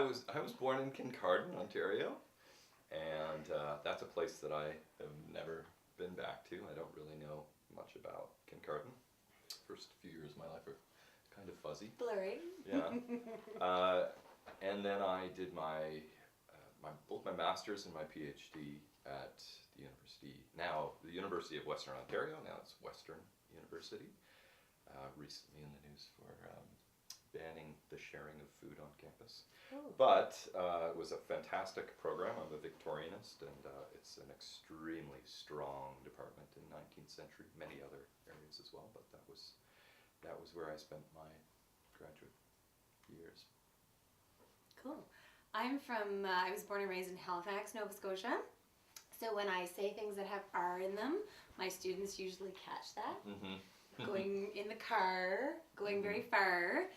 I was born in Kincardine, Ontario, and that's a place that I have never been back to. I don't really know much about Kincardine. First few years of my life are kind of fuzzy. Blurry. Yeah. And then I did both my master's and my PhD at the University of Western Ontario. Now it's Western University. Recently in the news for banning the sharing of food on campus. Oh. But it was a fantastic program. I'm a Victorianist, and it's an extremely strong department in 19th century, many other areas as well, but that was where I spent my graduate years. Cool. I was born and raised in Halifax, Nova Scotia. So when I say things that have R in them, my students usually catch that. Mm-hmm. Going in the car, going very far.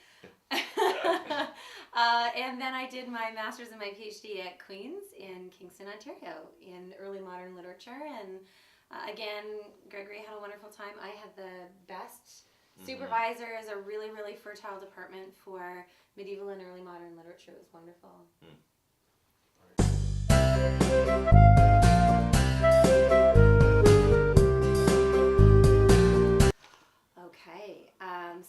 And then I did my master's and my PhD at Queen's in Kingston, Ontario in early modern literature. And again, Gregory had a wonderful time. I had the best supervisors, a really, really fertile department for medieval and early modern literature. It was wonderful. Okay,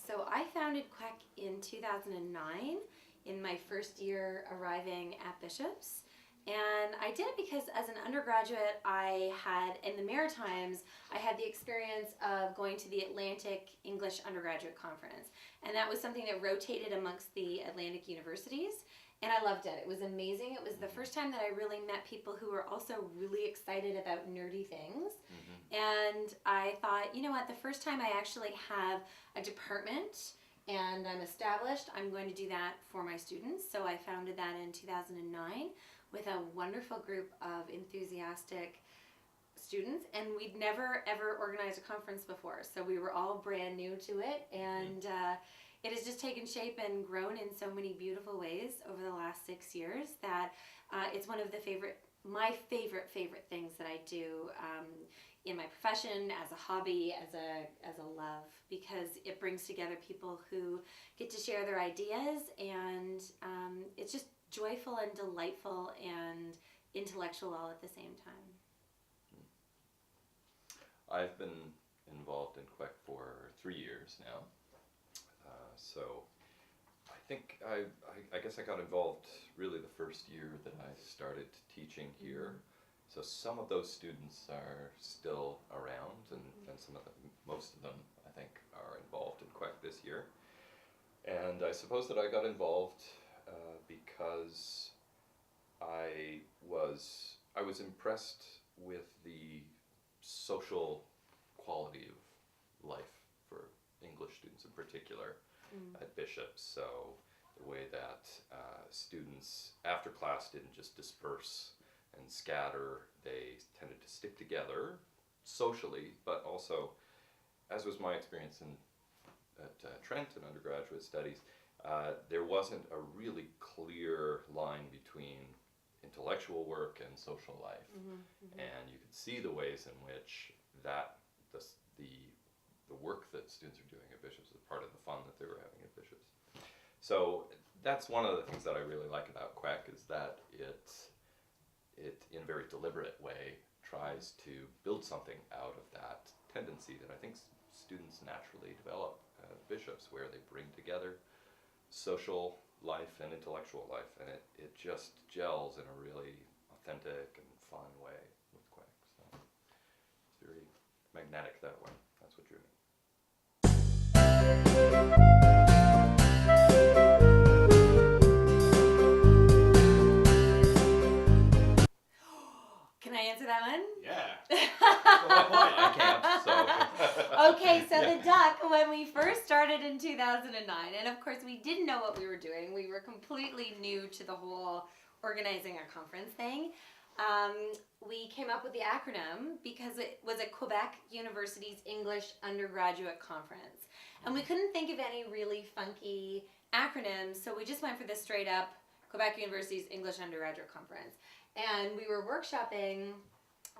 so I founded QUEUC in 2009 in my first year arriving at Bishop's. And I did it because as an undergraduate, in the Maritimes, I had the experience of going to the Atlantic English Undergraduate Conference. And that was something that rotated amongst the Atlantic universities. And I loved it. It was amazing. It was the first time that I really met people who were also really excited about nerdy things. And I thought, you know what, the first time I actually have a department and I'm established, I'm going to do that for my students. So I founded that in 2009 with a wonderful group of enthusiastic students. And we'd never, ever organized a conference before. So we were all brand new to it. And it has just taken shape and grown in so many beautiful ways over the last 6 years that it's one of my favorite things that I do in my profession, as a hobby, as a love, because it brings together people who get to share their ideas, and it's just joyful and delightful and intellectual all at the same time. I've been involved in QUEUC for 3 years now. So I think I guess I got involved really the first year that I started teaching here. So some of those students are still around, and most of them, I think, are involved in QUEUC this year. And I suppose that I got involved because I was impressed with the social quality of life for English students in particular at Bishop's. So the way that students after class didn't just disperse and scatter, they tended to stick together socially, but also, as was my experience at Trent in undergraduate studies, there wasn't a really clear line between intellectual work and social life. And you could see the ways in which the work that students are doing at Bishop's is part of the fun that they were having at Bishop's. So that's one of the things that I really like about QUEUC, is that it in a very deliberate way tries to build something out of that tendency that I think students naturally develop at Bishop's, where they bring together social life and intellectual life, and it just gels in a really authentic and fun way with QUEUC. So it's very magnetic that way. That's what drew me. Can I answer that one? Yeah. Well, I can't, so. Okay, so the duck, when we first started in 2009, and of course we didn't know what we were doing. We were completely new to the whole organizing a conference thing. We came up with the acronym because it was at Quebec University's English Undergraduate Conference. And we couldn't think of any really funky acronyms, so we just went for the straight up Quebec University's English Undergraduate Conference. And we were workshopping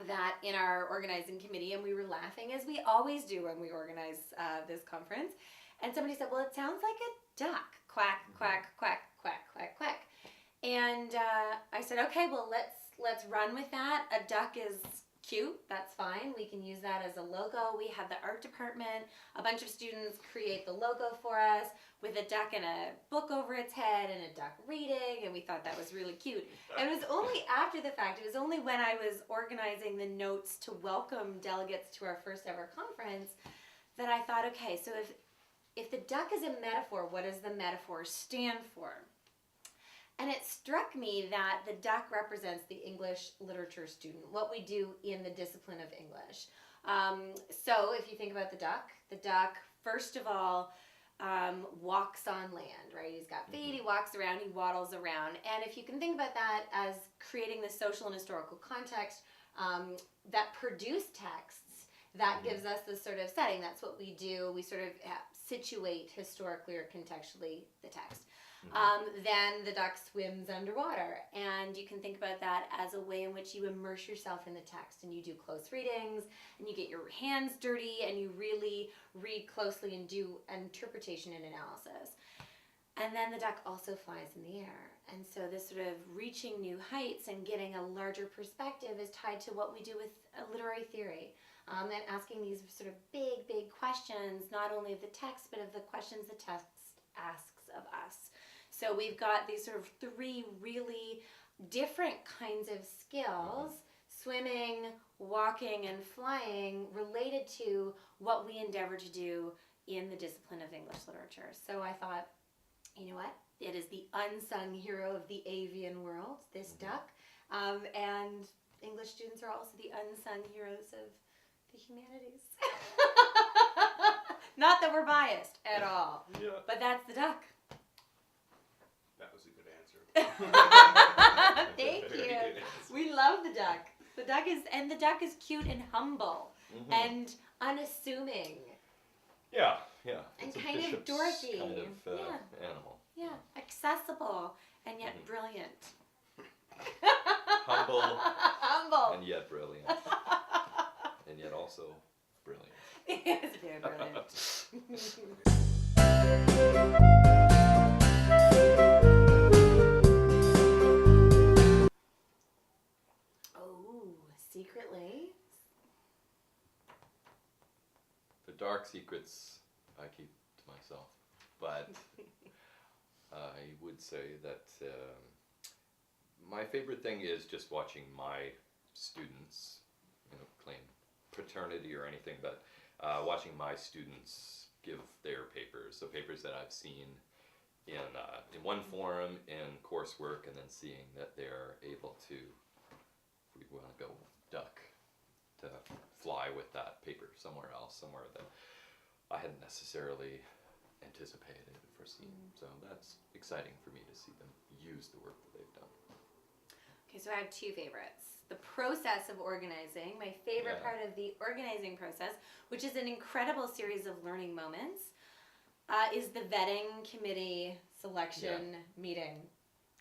that in our organizing committee, and we were laughing, as we always do when we organize this conference. And somebody said, well, it sounds like a duck. Quack, quack, quack, quack, quack, quack. And I said, okay, well, let's run with that. A duck is cute. That's fine. We can use that as a logo. We had the art department. A bunch of students create the logo for us with a duck and a book over its head and a duck reading, and we thought that was really cute. And it was only after the fact, it was only when I was organizing the notes to welcome delegates to our first ever conference that I thought, okay, so if the duck is a metaphor, what does the metaphor stand for? And it struck me that the duck represents the English literature student, what we do in the discipline of English. So if you think about the duck, first of all, walks on land, right? He's got feet, he walks around, he waddles around. And if you can think about that as creating the social and historical context that produce texts, that gives us the sort of setting. That's what we do. We sort of situate historically or contextually the text. Then the duck swims underwater, and you can think about that as a way in which you immerse yourself in the text, and you do close readings, and you get your hands dirty, and you really read closely and do interpretation and analysis. And then the duck also flies in the air, and so this sort of reaching new heights and getting a larger perspective is tied to what we do with literary theory, and asking these sort of big questions, not only of the text, but of the questions the text asks of us. So we've got these sort of three really different kinds of skills, swimming, walking, and flying, related to what we endeavor to do in the discipline of English literature. So I thought, you know what? It is the unsung hero of the avian world, this duck. And English students are also the unsung heroes of the humanities. Not that we're biased at all, but that's the duck. That was a good answer. Thank you. We love the duck. The duck is cute and humble and unassuming. Yeah. And It's a kind of bishop's dorky. kind of animal. Yeah, accessible and yet brilliant. Humble and yet brilliant. And yet also brilliant. It's very brilliant. Oh, secretly? The dark secrets I keep to myself, but I would say that my favorite thing is just watching my students, claim paternity or anything, but watching my students give their papers, so papers that I've seen in one forum in coursework, and then seeing that they're able to, if we want to go duck, to fly with that paper somewhere else, somewhere that I hadn't necessarily anticipated or foreseen. So that's exciting for me to see them use the work that they've done. Okay, so I have two favorites. The process of organizing, my favorite part of the organizing process, which is an incredible series of learning moments, is the vetting committee selection meeting.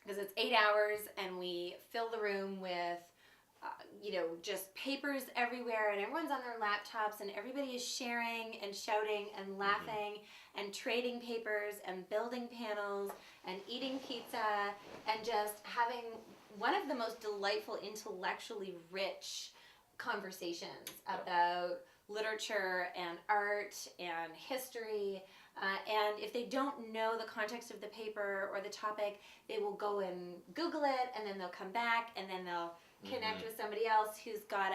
Because it's 8 hours and we fill the room with just papers everywhere, and everyone's on their laptops, and everybody is sharing and shouting and laughing and trading papers and building panels and eating pizza and just having one of the most delightful, intellectually rich conversations about literature and art and history. And if they don't know the context of the paper or the topic, they will go and Google it, and then they'll come back, and then they'll connect with somebody else who's got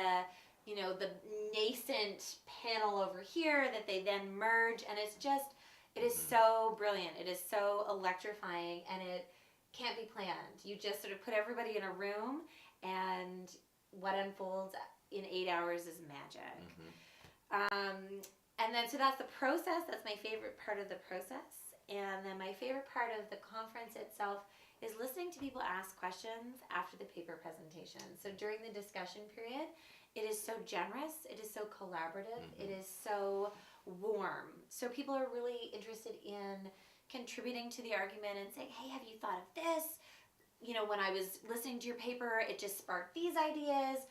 the nascent panel over here that they then merge, and it is so brilliant. It is so electrifying, and it can't be planned. You just sort of put everybody in a room, and what unfolds in 8 hours is magic. And then, so that's the process. That's my favorite part of the process. And then my favorite part of the conference itself is listening to people ask questions after the paper presentation. So during the discussion period, it is so generous, it is so collaborative, it is so warm. So people are really interested in contributing to the argument and saying, hey, have you thought of this? When I was listening to your paper, it just sparked these ideas.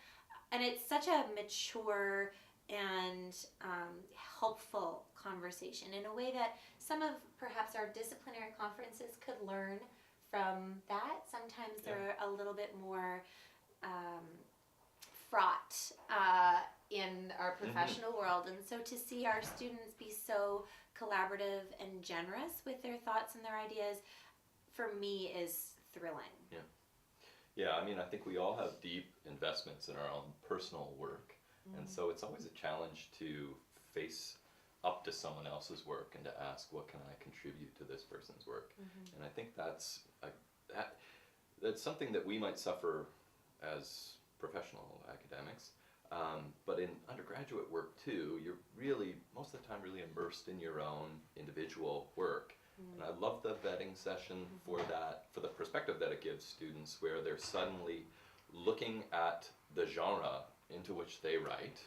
And it's such a mature and helpful conversation in a way that some of perhaps our disciplinary conferences could learn from that. Sometimes they're a little bit more fraught in our professional world, and so to see our students be so collaborative and generous with their thoughts and their ideas, for me, is thrilling. Yeah, I mean, I think we all have deep investments in our own personal work, and so it's always a challenge to face up to someone else's work and to ask, what can I contribute to this person's work? And I think that's something that we might suffer as professional academics, but in undergraduate work too, you're really, most of the time, really immersed in your own individual work. And I love the vetting session for that, for the perspective that it gives students, where they're suddenly looking at the genre into which they write.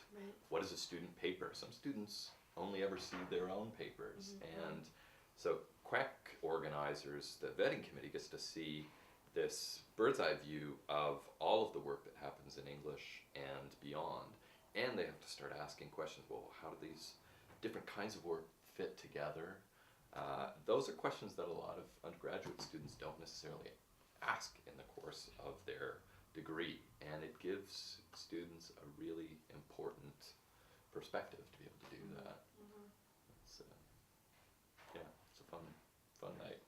What is a student paper? Some students only ever see their own papers, and so QUEUC organizers, the vetting committee, gets to see this bird's eye view of all of the work that happens in English and beyond, and they have to start asking questions. Well, how do these different kinds of work fit together? Those are questions that a lot of undergraduate students don't necessarily ask in the course of their degree, and it gives students a really important perspective to be able to do that. It's, it's a fun night.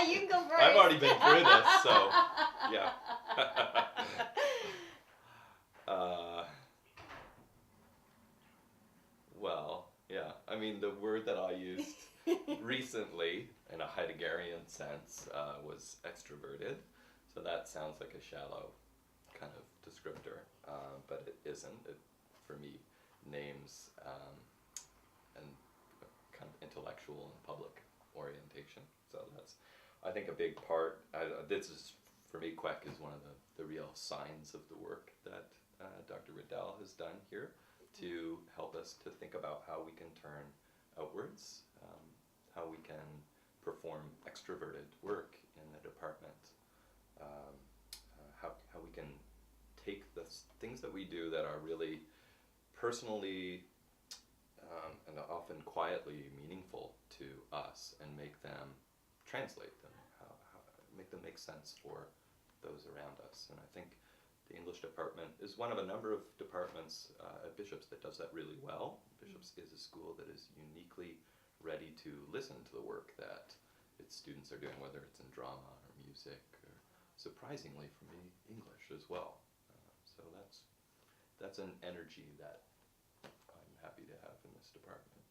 You can go first. I've already been through this, so yeah. Well, yeah. I mean, the word that I used recently, in a Heideggerian sense, was extroverted. So that sounds like a shallow kind of descriptor, but it isn't. It, for me, names and kind of intellectual and public orientation. So that's, I think, a big part. This is, for me, QUEUC is one of the real signs of the work that Dr. Riddell has done here to help us to think about how we can turn outwards, how we can perform extroverted work in the department, how we can take the things that we do that are really personally and often quietly meaningful to us and make them, translate them, make them make sense for those around us. And I think the English department is one of a number of departments at Bishop's that does that really well. Bishop's is a school that is uniquely ready to listen to the work that its students are doing, whether it's in drama or music, or surprisingly for me, English as well. So that's an energy that I'm happy to have in this department.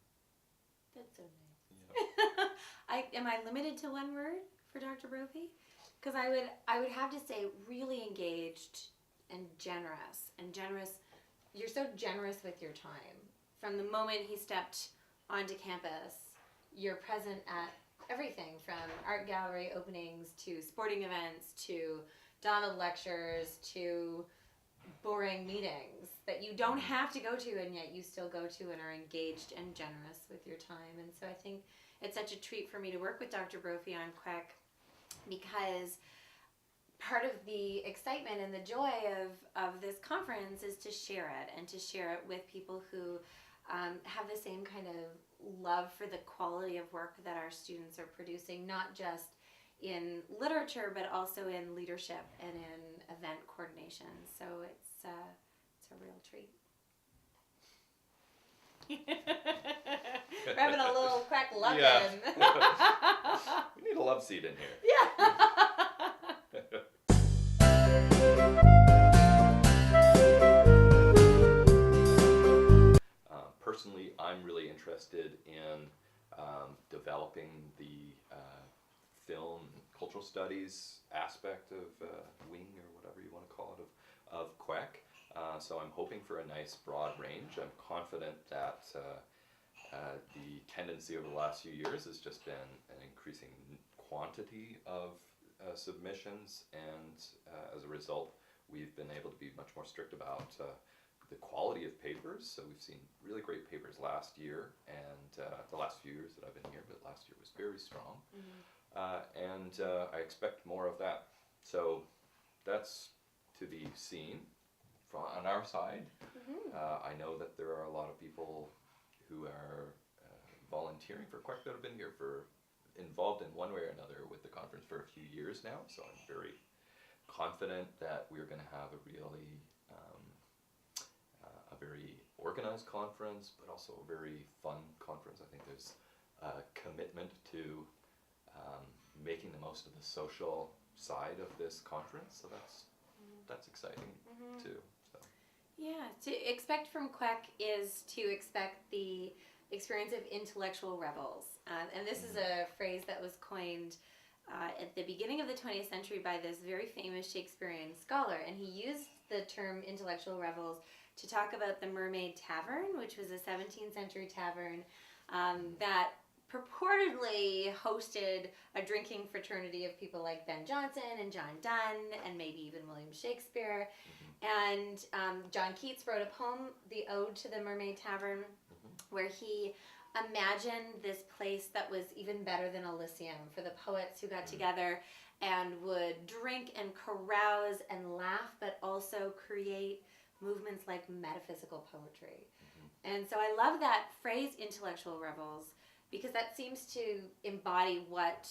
That's so nice. Yeah. Am I limited to one word for Dr. Brophy? Because I would have to say really engaged and generous. And generous, you're so generous with your time. From the moment he stepped onto campus, you're present at everything from art gallery openings to sporting events to Donald lectures to boring meetings that you don't have to go to, and yet you still go to and are engaged and generous with your time. And so I think it's such a treat for me to work with Dr. Brophy on QUEUC, because part of the excitement and the joy of this conference is to share it, and to share it with people who have the same kind of love for the quality of work that our students are producing, not just in literature, but also in leadership and in event coordination. So it's a real treat. We're having a little QUEUC love in. We need a love seat in here. Yeah. Personally, I'm really interested in developing the film cultural studies aspect of wing, or whatever you want to call it, of QUEUC. So I'm hoping for a nice broad range. I'm confident that the tendency over the last few years has just been an increasing quantity of submissions, and as a result, we've been able to be much more strict about the quality of papers. So we've seen really great papers last year, and the last few years that I've been here, but last year was very strong. And I expect more of that. So that's to be seen on our side. Mhm. I know that there are a lot of people who are volunteering for QUEUC that have been here involved in one way or another with the conference for a few years now. So I'm very confident that we're going to have a really a very organized conference, but also a very fun conference. I think there's a commitment to making the most of the social side of this conference, so that's exciting too. So. Yeah, to expect from QUEUC is to expect the experience of intellectual rebels. And this is a phrase that was coined at the beginning of the 20th century by this very famous Shakespearean scholar. And he used the term intellectual rebels to talk about the Mermaid Tavern, which was a 17th century tavern that purportedly hosted a drinking fraternity of people like Ben Jonson and John Donne and maybe even William Shakespeare. And John Keats wrote a poem, The Ode to the Mermaid Tavern, where he imagined this place that was even better than Elysium for the poets who got together and would drink and carouse and laugh, but also create movements like metaphysical poetry. And so I love that phrase, intellectual rebels, because that seems to embody what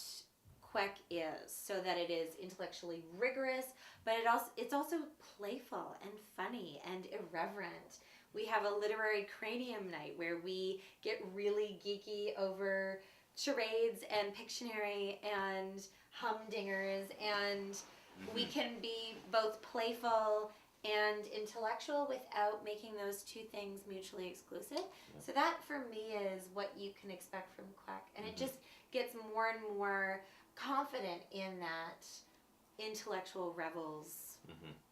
QUEUC is, so that it is intellectually rigorous, but it's also playful and funny and irreverent. We have a literary cranium night where we get really geeky over charades and Pictionary and humdingers, and we can be both playful and intellectual without making those two things mutually exclusive. So that for me is what you can expect from QUEUC, and it just gets more and more confident in that intellectual rebels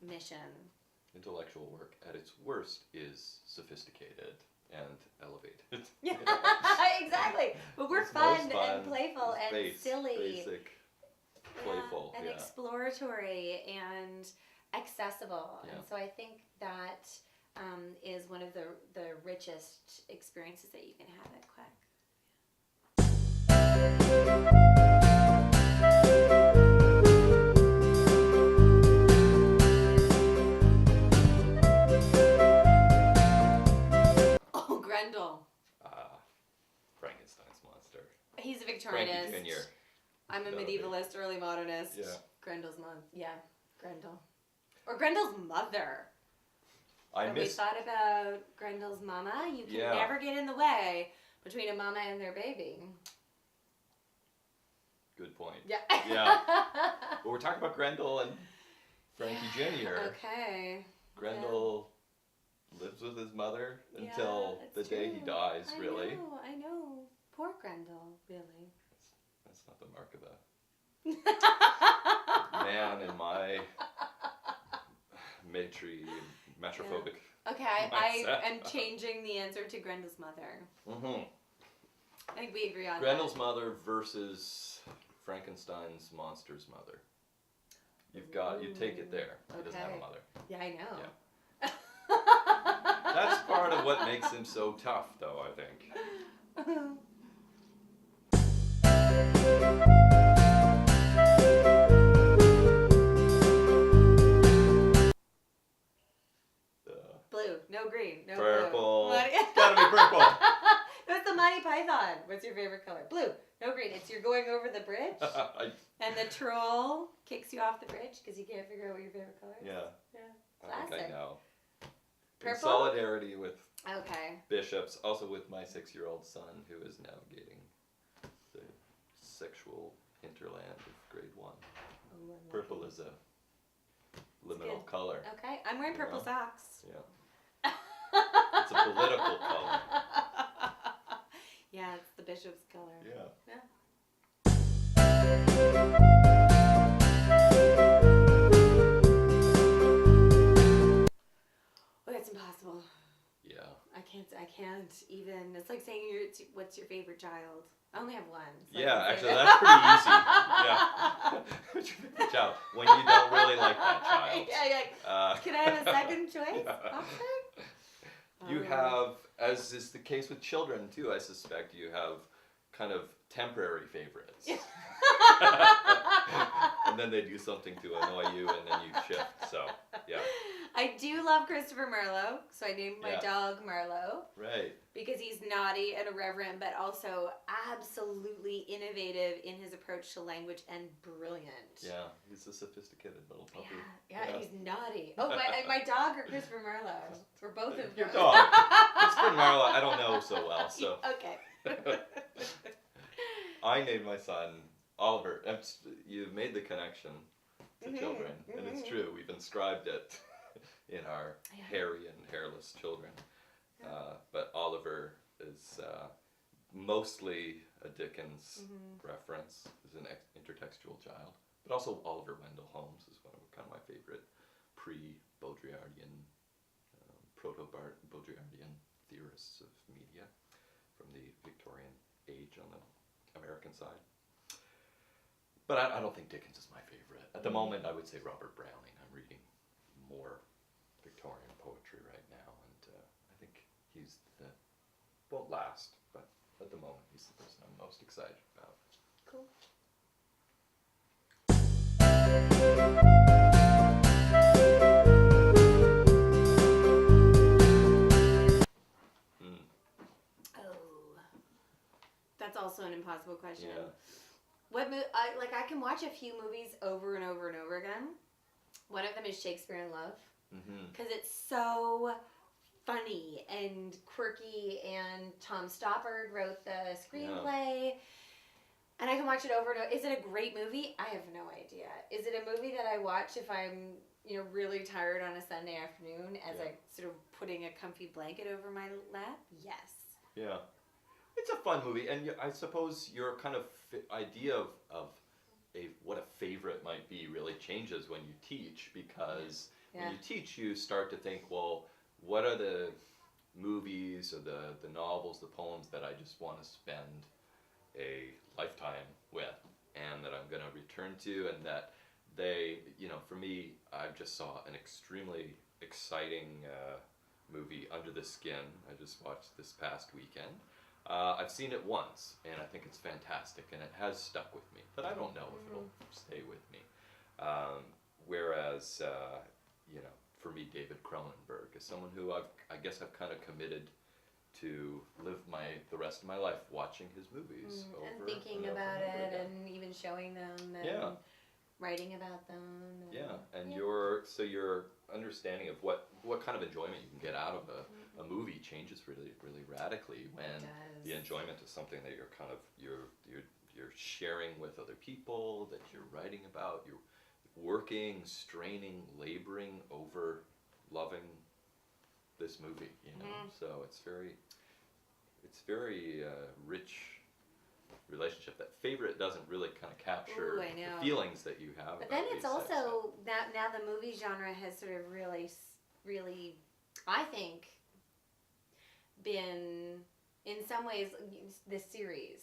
mission. Intellectual work at its worst is sophisticated and elevated. Yeah, exactly. But we're It's fun most fun, and playful and basic, silly. playful, and exploratory and accessible. Yeah. And so I think that is one of the richest experiences that you can have at QUEUC. Oh, Grendel. Frankenstein's monster. He's a Victorianist. Frankie Jr. I'm a medievalist, early modernist. Yeah. Grendel's mom. Yeah, Grendel. Or Grendel's mother. Have we thought about Grendel's mama? You can never get in the way between a mama and their baby. Good point. Yeah. Yeah. But we're talking about Grendel and Frankie Jr. Okay. Grendel lives with his mother until the day he dies, really. I know. Poor Grendel, really. That's not the mark of a man in my matrophobic. Okay, I am changing the answer to Grendel's mother. I think we agree on Grendel's mother versus Frankenstein's monster's mother. You take it there. He doesn't have a mother. Yeah, I know. Yeah. That's part of what makes him so tough, though, I think. Blue, no green, no purple. Blue. It's gotta be purple. That's the Monty Python. What's your favorite color? Blue, no green. It's you're going over the bridge, and the troll kicks you off the bridge because you can't figure out what your favorite color is. Yeah. I think Classic. I know. Purple? In solidarity with Okay. bishops, also with my 6-year-old son who is navigating the sexual hinterland of grade 1. Ooh, I Purple like is a liminal color. Okay, I'm wearing purple socks. Yeah. It's a political color. Yeah, it's the bishop's color. Yeah. Oh, that's impossible. Yeah. I can't even. It's like saying what's your favorite child? I only have one. So Yeah, actually, that's pretty easy. Yeah. What's your favorite child? When you don't really like that child. Yeah. Can I have a second choice option? You have, as is the case with children too, I suspect you have kind of temporary favorites. And then they do something to annoy you and then you shift, so yeah. I do love Christopher Marlowe, so I named my Yeah. dog Marlowe Right. because he's naughty and irreverent, but also absolutely innovative in his approach to language and brilliant. Yeah, he's a sophisticated little puppy. Yeah, he's naughty. Oh, my dog or Christopher Marlowe? Or both of them? Your dog. Christopher Marlowe, I don't know so well, so. Okay. I named my son Oliver. You've made the connection to Mhm, children, and it's mhm. true. We've inscribed it in our hairy and hairless children. But Oliver is mostly a Dickens reference. Is an intertextual child, but also Oliver Wendell Holmes is one of kind of my favorite pre-Baudrillardian, proto-Baudrillardian theorists of media from the Victorian age on the American side. But I don't think Dickens is my favorite. At the moment, I would say Robert Browning. I'm reading more Victorian poetry right now, and I think he's won't last, but at the moment, he's the person I'm most excited about. Cool. Oh, that's also an impossible question. Yeah. What I can watch a few movies over and over and over again. One of them is Shakespeare in Love, because it's so funny and quirky, and Tom Stoppard wrote the screenplay, and I can watch it over and over. Is it a great movie? I have no idea. Is it a movie that I watch if I'm really tired on a Sunday afternoon as I sort of putting a comfy blanket over my lap? Yes. Yeah. It's a fun movie, and I suppose your kind of idea of what a favorite might be really changes when you teach, because when you teach, you start to think, well, what are the movies or the novels, the poems that I just want to spend a lifetime with, and that I'm going to return to, and that they, for me, I just saw an extremely exciting movie, Under the Skin. I just watched this past weekend. I've seen it once, and I think it's fantastic, and it has stuck with me, but I don't know if it'll stay with me. Whereas, for me, David Cronenberg is someone who I guess I've kind of committed to live the rest of my life watching his movies over and thinking and over about and over it, again. and even showing them, and writing about them. And your understanding of what kind of enjoyment you can get out of a movie changes really, really radically when the enjoyment is something that you're kind of you're sharing with other people, that you're writing about, you're working, straining, laboring over loving this movie, So it's very rich relationship. That favorite doesn't really kind of capture the feelings that you have. But then it's also now the movie genre has sort of really, really, I think, been in some ways this series.